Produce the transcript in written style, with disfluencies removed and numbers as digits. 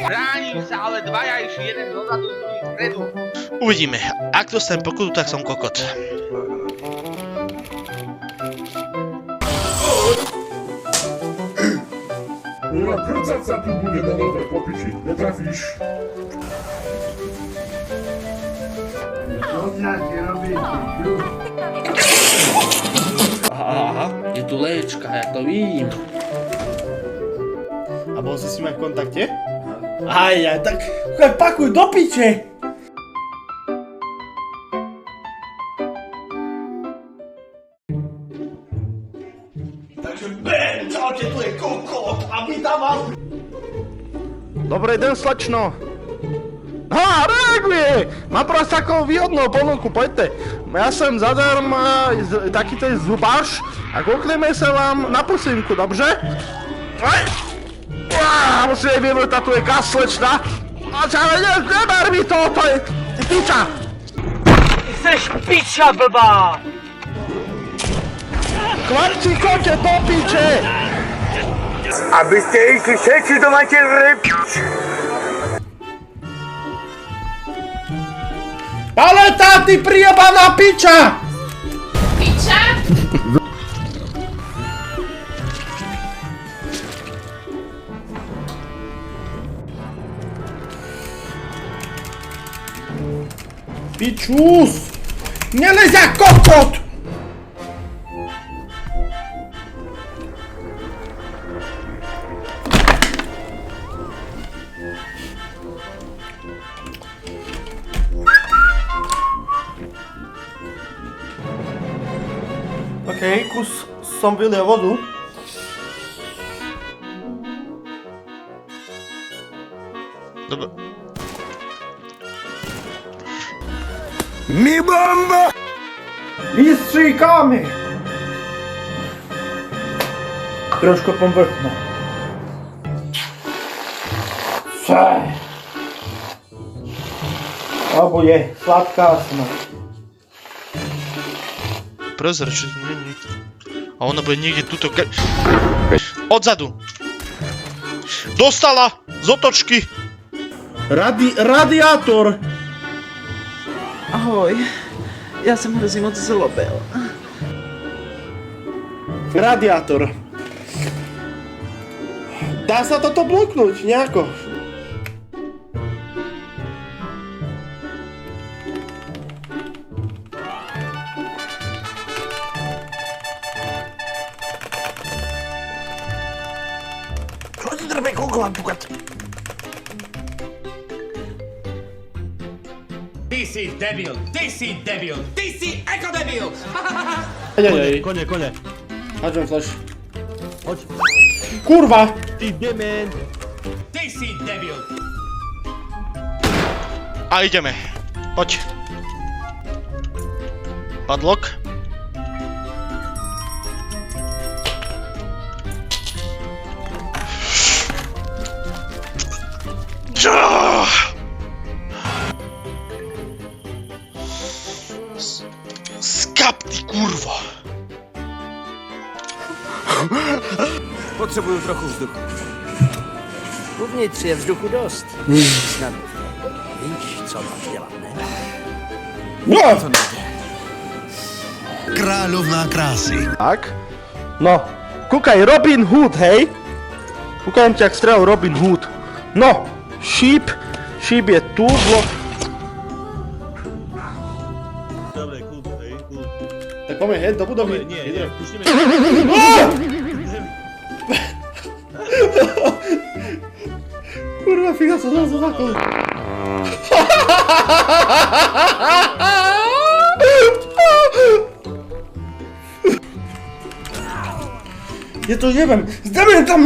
Bránim sa, ale dvaja išli, jeden dozadu, druhý vpredu. Uvidíme. Ak dostanem pokutu, tak som kokot. Nakręcać za tu bude na nowe popici, nie trafisz. Aha, je tu léčka, ja to vidím. A bol si s ním aj v kontakte? Aj, tak pakuj do piče! Takže Ben, čaute, tu je kokot a vítam vás! Dobrý den, slečno. Reaguje! Mám pro vás takovou výhodnou ponuku, pojďte. Já jsem zadarmo taky ten zubář a koukneme se vám na pusinku, dobře? Musím vyvnout, tu je kas, slečna. Neber mi to je piča. Jseš piča, blbá! Kvarci koče, do piče! Abyste išli všetci do máte ryb. Paleta, ty prijebaná piča! Piča? Pičus! Nelez jak kokot! Okej, kus som vylial vodu. Dobre. Mi bomba! Вістрійками! Трошки помвикну. Все. Або є сладка смерть. Prezrač, nie. A ona bude niekde tuto... Odzadu! Dostala! Z otočky! Radiátor! Ahoj, já jsem hrozně moc zlobil. Radiátor. Dá sa toto bloknúť nejako? Čo ti drbe koukovat, pukat? Ty si debil, ty si debil, ty si ekodebil! Kone. Hadžem flash. Hoď. Kurva! Ty dement! Ty si debil! A ideme. Poď. Padlock. Skap, ty kurwa! Potřebuju trochu vzduchu. Uvnitř je vzduchu dost. Snad víš, co máš dělat, ne? No! Co nejde? Královna krásy. Tak. No, kúkaj, Robin Hood, hej? Kúkam ťa, jak strel Robin Hood. No, šíp je tu, Dobre, kľud, hej, kľud. Tak poďme heď do budovy. Nie, pustíme. Kurwa, figa, co za zakon. Ja to nie wiem. Zdamy tam!